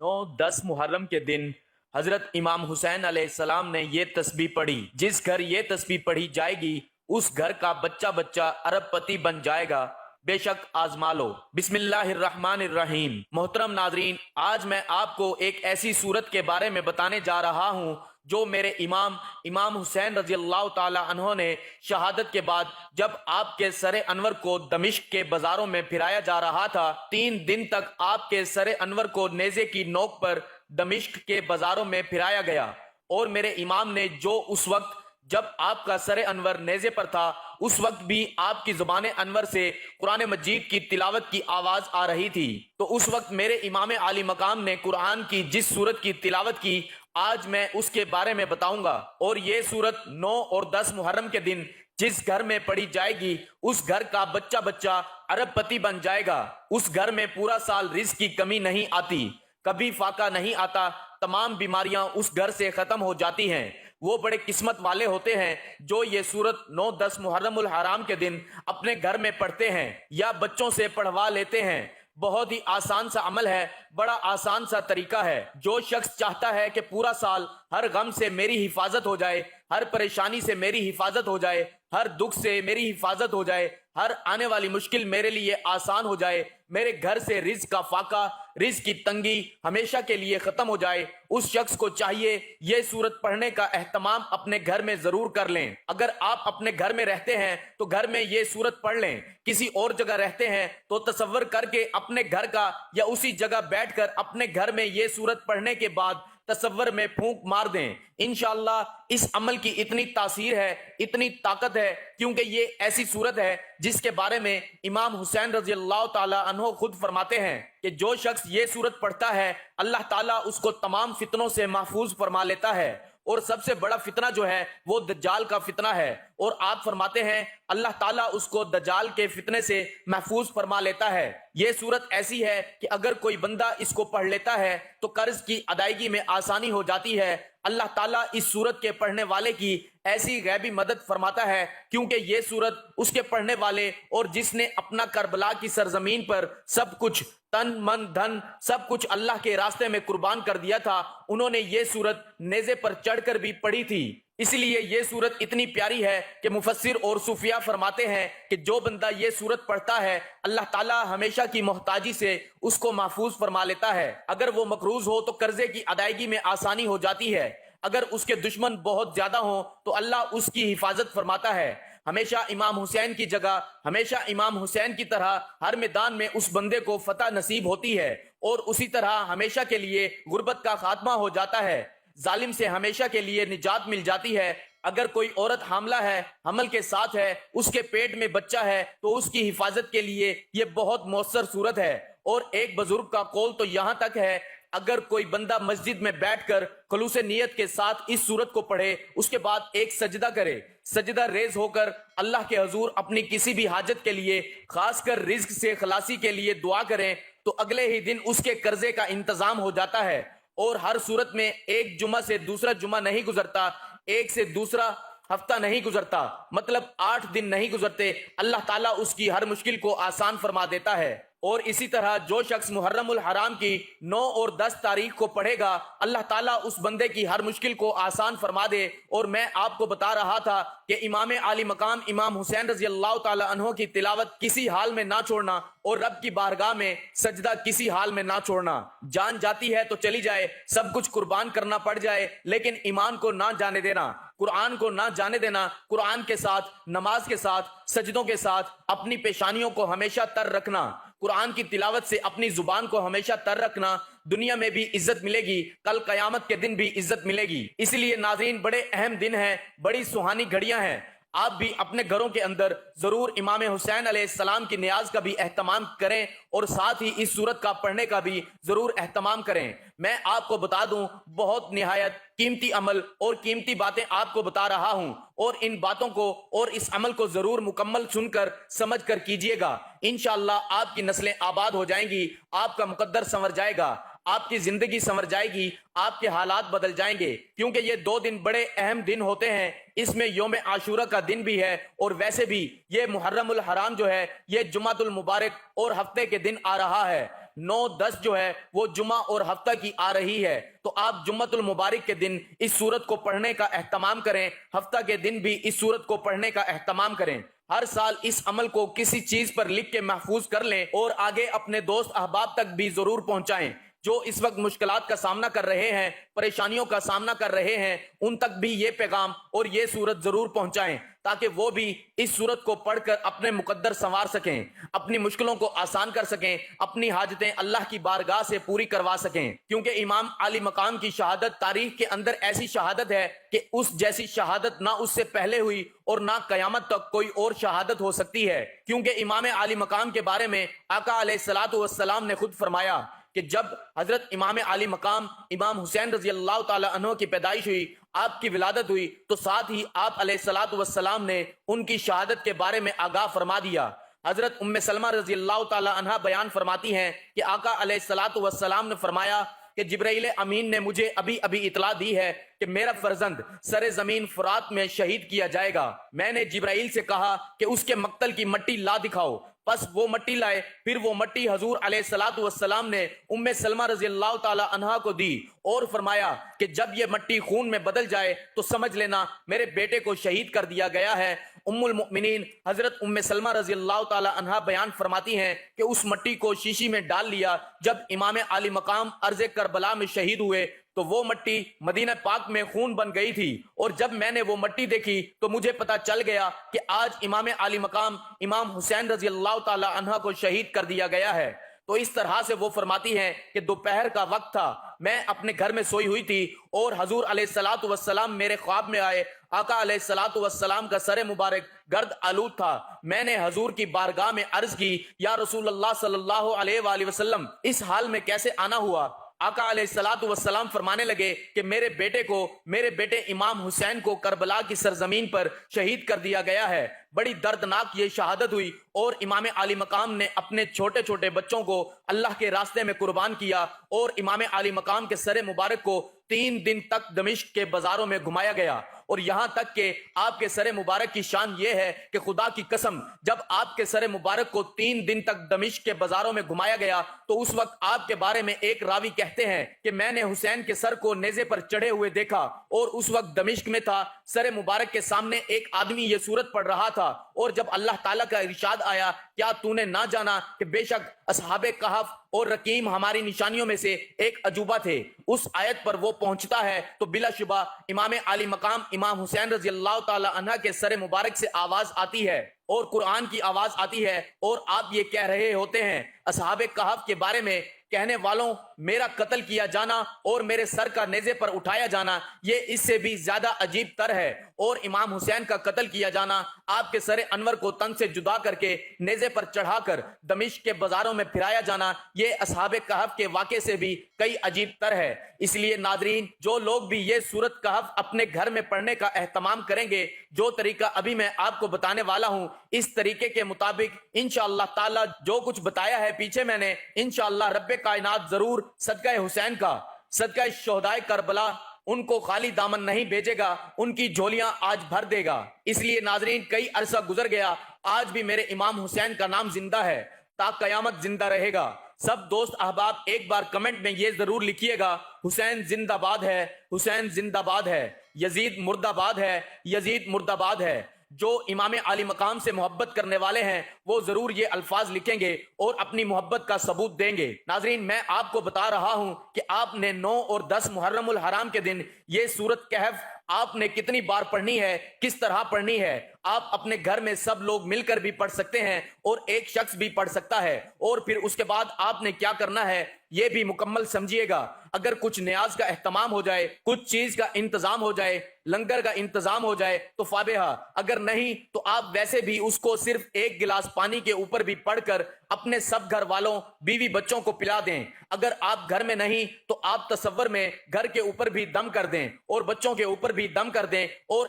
9-10 मुहर्रम के दिन हजरत इमाम हुसैन अलैहिस्सलाम ने ये तस्बीह पढ़ी। जिस घर ये तस्बीह पढ़ी जाएगी उस घर का बच्चा बच्चा अरबपति बन जाएगा। बेशक आजमा लो। बिस्मिल्लाहिर्रहमानिर्रहीम। मोहतरम नाजरीन, आज मैं आपको एक ऐसी सूरत के बारे में बताने जा रहा हूँ जो मेरे इमाम हुसैन रजी अल्लाह ताला अन्हो ने शहादत के बाद जब आपके सरे अनवर को दमिश्क के बाजारों में फिराया जा रहा था, 3 दिन तक आपके सरे अनवर को नेज़े की नोक पर दमिश्क के बाजारों में फिराया गया। और मेरे इमाम ने जो उस वक्त जब आपका सरे अनवर नेज़े पर था उस वक्त भी आपकी जुबान अनवर से कुरान मजीद की तिलावत की आवाज आ रही थी। तो उस वक्त मेरे इमाम आली मकाम ने कुरान की जिस सूरत की तिलावत की, आज मैं उसके बारे में बताऊंगा। और ये सूरत 9 और 10 मुहर्रम के दिन जिस घर में पढ़ी जाएगी उस घर का बच्चा बच्चा अरबपति बन जाएगा। उस घर में पूरा साल रिज़्क की कमी नहीं आती, कभी फाका नहीं आता, तमाम बीमारियां उस घर से खत्म हो जाती हैं। वो बड़े किस्मत वाले होते हैं जो ये सूरत 9-10 मुहर्रमुल हराम के दिन अपने घर में पढ़ते हैं या बच्चों से पढ़वा लेते हैं। बहुत ही आसान सा अमल है, बड़ा आसान सा तरीका है। जो शख्स चाहता है कि पूरा साल हर गम से मेरी हिफाजत हो जाए, हर परेशानी से मेरी हिफाजत हो जाए, हर दुख से मेरी हिफाजत हो जाए, हर आने वाली मुश्किल मेरे लिए आसान हो जाए, मेरे घर से रिज़्क का फाका, रिज़्क की तंगी हमेशा के लिए खत्म हो जाए, उस शख्स को चाहिए ये सूरत पढ़ने का एहतमाम अपने घर में जरूर कर लें। अगर आप अपने घर में रहते हैं तो घर में ये सूरत पढ़ लें। किसी और जगह रहते हैं तो तसव्वुर करके अपने घर का या उसी जगह बैठकर अपने घर में ये सूरत पढ़ने के बाद तसव्वुर में फूंक मार दें। इंशाअल्लाह इस अमल की इतनी तासीर है, इतनी ताकत है, क्योंकि ये ऐसी सूरत है जिसके बारे में इमाम हुसैन रजी अल्लाह ताला अन्हो खुद फरमाते हैं कि जो शख्स ये सूरत पढ़ता है अल्लाह ताला उसको तमाम फितनों से महफूज फरमा लेता है। और सबसे बड़ा फितना जो है वो दज्जाल का फितना है। और आप फरमाते हैं अल्लाह ताला उसको दज्जाल के फितने से महफूज फरमा लेता है। ये सूरत ऐसी है कि अगर कोई बंदा इसको पढ़ लेता है तो कर्ज की अदायगी में आसानी हो जाती है। अल्लाह ताला इस सूरत के पढ़ने वाले की ऐसी गैबी मदद फरमाता है, क्योंकि ये सूरत उसके पढ़ने वाले और जिसने अपना करबला की सरजमीन पर सब कुछ, तन मन धन सब कुछ अल्लाह के रास्ते में कुर्बान कर दिया था, उन्होंने ये सूरत नेज़े पर चढ़कर भी पढ़ी थी। इसलिए ये सूरत इतनी प्यारी है कि मुफस्सिर और सूफिया फरमाते हैं कि जो बंदा ये सूरत पढ़ता है अल्लाह ताला हमेशा की मोहताजी से उसको महफूज फरमा लेता है। अगर वो मकरूज हो तो कर्जे की अदायगी में आसानी हो जाती है। अगर उसके दुश्मन बहुत ज्यादा हो तो अल्लाह उसकी हिफाजत फरमाता है। हमेशा इमाम हुसैन की जगह, हमेशा इमाम हुसैन की तरह हर मैदान में उस बंदे को फतह नसीब होती है और उसी तरह हमेशा के लिए गुर्बत का खात्मा हो जाता है, जालिम से हमेशा के लिए निजात मिल जाती है। अगर कोई औरत हामला है, हमल के साथ है, उसके पेट में बच्चा है तो उसकी हिफाजत के लिए ये बहुत मौसर सूरत है। और एक बुजुर्ग का कौल तो यहाँ तक है, अगर कोई बंदा मस्जिद में बैठकर खलूस नियत के साथ इस सूरत को पढ़े, उसके बाद एक सजदा करे, सजदा रेज होकर अल्लाह के हजूर अपनी किसी भी हाजत के लिए, खासकर रिज्क से खलासी के लिए दुआ करें, तो अगले ही दिन उसके कर्जे का इंतजाम हो जाता है। और हर सूरत में एक जुमा से दूसरा जुमा नहीं गुजरता, एक से दूसरा हफ्ता नहीं गुजरता, मतलब 8 दिन नहीं गुजरते, अल्लाह ताला उसकी हर मुश्किल को आसान फरमा देता है। और इसी तरह जो शख्स मुहर्रमुल हराम की 9 और 10 तारीख को पढ़ेगा अल्लाह ताला उस बंदे की हर मुश्किल को आसान फरमा दे। और मैं आपको बता रहा था कि इमाम आली मकाम इमाम हुसैन रजी अल्लाह ताला अन्हो की तिलावत किसी हाल में ना छोड़ना और रब की बारगाह में सजदा किसी हाल में ना छोड़ना। जान जाती है तो चली जाए, सब कुछ कुर्बान करना पड़ जाए, लेकिन ईमान को ना जाने देना, कुरान को ना जाने देना। कुरान के साथ, नमाज के साथ, सजदों के साथ अपनी पेशानियों को हमेशा तर रखना, कुरान की तिलावत से अपनी जुबान को हमेशा तर रखना। दुनिया में भी इज्जत मिलेगी, कल कयामत के दिन भी इज्जत मिलेगी। इसलिए नाज़रीन, बड़े अहम दिन हैं, बड़ी सुहानी घड़ियां हैं। आप भी अपने घरों के अंदर जरूर इमाम हुसैन अलैहिस्सलाम की नियाज का भी एहतमाम करें और साथ ही इस सूरत का पढ़ने का भी जरूर एहतमाम करें। मैं आपको बता दूं, बहुत निहायत कीमती अमल और कीमती बातें आपको बता रहा हूं, और इन बातों को और इस अमल को जरूर मुकम्मल सुनकर समझ कर कीजिएगा। इंशाअल्लाह आपकी नस्लें आबाद हो जाएंगी, आपका मुकद्दर संवर जाएगा, आपकी जिंदगी संवर जाएगी, आपके हालात बदल जाएंगे। क्योंकि ये 2 दिन बड़े अहम दिन होते हैं। इसमें यौम आशूरा का दिन भी है और वैसे भी ये मुहर्रमुल हराम जो है ये जुमातुल मुबारक और हफ्ते के दिन आ रहा है। 9-10 جو ہے وہ جمعہ اور ہفتہ کی آ رہی ہے، تو آپ جمعۃ المبارک کے دن اس سورت کو پڑھنے کا اہتمام کریں، ہفتہ کے دن بھی اس سورت کو پڑھنے کا اہتمام کریں۔ ہر سال اس عمل کو کسی چیز پر لکھ کے محفوظ کر لیں اور آگے اپنے دوست احباب تک بھی ضرور پہنچائیں۔ جو اس وقت مشکلات کا سامنا کر رہے ہیں، پریشانیوں کا سامنا کر رہے ہیں، ان تک بھی یہ پیغام اور یہ سورت ضرور پہنچائیں تاکہ وہ بھی اس سورت کو پڑھ کر اپنے مقدر سنوار سکیں، اپنی مشکلوں کو آسان کر سکیں، اپنی حاجتیں اللہ کی بارگاہ سے پوری کروا سکیں، کیونکہ امام عالی مقام کی شہادت تاریخ کے اندر ایسی شہادت ہے کہ اس جیسی شہادت نہ اس سے پہلے ہوئی اور نہ قیامت تک کوئی اور شہادت ہو سکتی ہے، کیونکہ امام عالی مقام کے بارے میں آقا علیہ الصلوۃ والسلام نے خود فرمایا کہ جب حضرت امام عالی مقام امام حسین رضی اللہ تعالی عنہ کی پیدائش ہوئی، آپ کی ولادت ہوئی، تو ساتھ ہی آپ علیہ الصلوۃ والسلام نے ان کی شہادت کے بارے میں آگاہ فرما دیا۔ حضرت ام سلمہ رضی اللہ تعالی عنہ بیان فرماتی ہیں کہ آقا علیہ الصلوۃ والسلام نے فرمایا کہ جبرائیل امین نے مجھے ابھی ابھی اطلاع دی ہے کہ میرا فرزند سر زمین فرات میں شہید کیا جائے گا۔ میں نے جبرائیل سے کہا کہ اس کے مقتل کی مٹی لا دکھاؤ، پس وہ مٹی لائے، پھر وہ مٹی حضور علیہ الصلوۃ والسلام نے ام سلمہ رضی اللہ تعالی عنہا کو دی اور فرمایا کہ جب یہ مٹی خون میں بدل جائے تو سمجھ لینا میرے بیٹے کو شہید کر دیا گیا ہے۔ ام المؤمنین حضرت ام سلمہ رضی اللہ تعالی عنہا بیان فرماتی ہیں کہ اس مٹی کو شیشی میں ڈال لیا۔ جب امام عالی مقام ارض کربلا میں شہید ہوئے تو وہ مٹی مدینہ پاک میں خون بن گئی تھی، اور جب میں نے وہ مٹی دیکھی تو مجھے پتا چل گیا کہ آج امام عالی مقام امام حسین رضی اللہ تعالی عنہ کو شہید کر دیا گیا ہے۔ تو اس طرح سے وہ فرماتی ہیں کہ دوپہر کا وقت تھا، میں اپنے گھر میں سوئی ہوئی تھی اور حضور علیہ الصلوۃ والسلام میرے خواب میں آئے۔ آقا علیہ الصلوۃ والسلام کا سر مبارک گرد آلود تھا۔ میں نے حضور کی بارگاہ میں عرض کی، یا رسول اللہ صلی اللہ علیہ وآلہ وسلم، اس حال میں کیسے آنا ہوا؟ آقا علیہ الصلوۃ والسلام فرمانے لگے کہ میرے بیٹے امام حسین کو کربلا کی سرزمین پر شہید کر دیا گیا ہے۔ بڑی دردناک یہ شہادت ہوئی اور امام عالی مقام نے اپنے چھوٹے چھوٹے بچوں کو اللہ کے راستے میں قربان کیا، اور امام عالی مقام کے سر مبارک کو 3 دن تک دمشق کے بازاروں میں گھمایا گیا، اور یہاں تک کہ آپ کے سر مبارک کی شان یہ ہے کہ خدا کی قسم جب آپ کے سر مبارک کو 3 دن تک دمشق کے بازاروں میں گھمایا گیا تو اس وقت آپ کے بارے میں ایک راوی کہتے ہیں کہ میں نے حسین کے سر کو نیزے پر چڑھے ہوئے دیکھا، اور اس وقت دمشق میں تھا، سر مبارک کے سامنے ایک آدمی یہ سورت پڑھ رہا تھا، اور جب اللہ تعالیٰ کا ارشاد آیا، کیا تو نے نہ جانا کہ بے شک اصحاب کہف اور رقیم ہماری نشانیوں میں سے ایک عجوبہ تھے، اس آیت پر وہ پہنچتا ہے تو بلا شبہ امام عالی مقام امام حسین رضی اللہ تعالی عنہ کے سر مبارک سے آواز آتی ہے اور قرآن کی آواز آتی ہے، اور آپ یہ کہہ رہے ہوتے ہیں اصحاب کہف کے بارے میں، کہنے والوں میرا قتل کیا جانا اور میرے سر کا نیزے پر اٹھایا جانا یہ اس سے بھی زیادہ عجیب تر ہے، اور امام حسین کا قتل کیا جانا، آپ کے سر انور کو تن سے جدا کر کے نیزے پر چڑھا کر دمشق کے بازاروں میں پھرایا جانا، یہ اصحاب کہف کے واقعے سے بھی کئی عجیب تر ہے۔ اس لیے ناظرین، جو لوگ بھی یہ سورت کہف اپنے گھر میں پڑھنے کا اہتمام کریں گے، جو طریقہ ابھی میں آپ کو بتانے والا ہوں، اس طریقے کے مطابق انشاءاللہ تعالی جو کچھ بتایا ہے پیچھے میں نے، انشاءاللہ رب کائنات ضرور صدقہ حسین کا، صدقہ شہدائے کربلا ان کو خالی دامن نہیں بھیجے گا، ان کی جھولیاں آج بھر دے گا۔ اس لیے ناظرین، کئی عرصہ گزر گیا، آج بھی میرے امام حسین کا نام زندہ ہے، تا قیامت زندہ رہے گا۔ سب دوست احباب ایک بار کمنٹ میں یہ ضرور لکھیے گا، حسین زندہ باد ہے، حسین زندہ باد ہے، یزید مرد آباد ہے، یزید مرد آباد ہے۔ جو امام عالی مقام سے محبت کرنے والے ہیں وہ ضرور یہ الفاظ لکھیں گے اور اپنی محبت کا ثبوت دیں گے۔ ناظرین، میں آپ کو بتا رہا ہوں کہ آپ نے 9 اور 10 محرم الحرام کے دن یہ سورت کہف آپ نے کتنی بار پڑھنی ہے، کس طرح پڑھنی ہے۔ آپ اپنے گھر میں سب لوگ مل کر بھی پڑھ سکتے ہیں اور ایک شخص بھی پڑھ سکتا ہے، اور پھر اس کے بعد آپ نے کیا کرنا ہے یہ بھی مکمل سمجھیے گا۔ اگر کچھ نیاز کا اہتمام ہو جائے، کچھ چیز کا انتظام ہو جائے، لنگر کا انتظام ہو جائے تو فابہا، اگر نہیں تو آپ ویسے بھی اس کو صرف 1 گلاس پانی کے اوپر بھی پڑھ کر اپنے سب گھر والوں، بیوی بچوں کو پلا دیں۔ اگر آپ گھر میں نہیں تو آپ تصور میں گھر کے اوپر بھی دم کر دیں اور بچوں کے اوپر بھی دم کر دیں، اور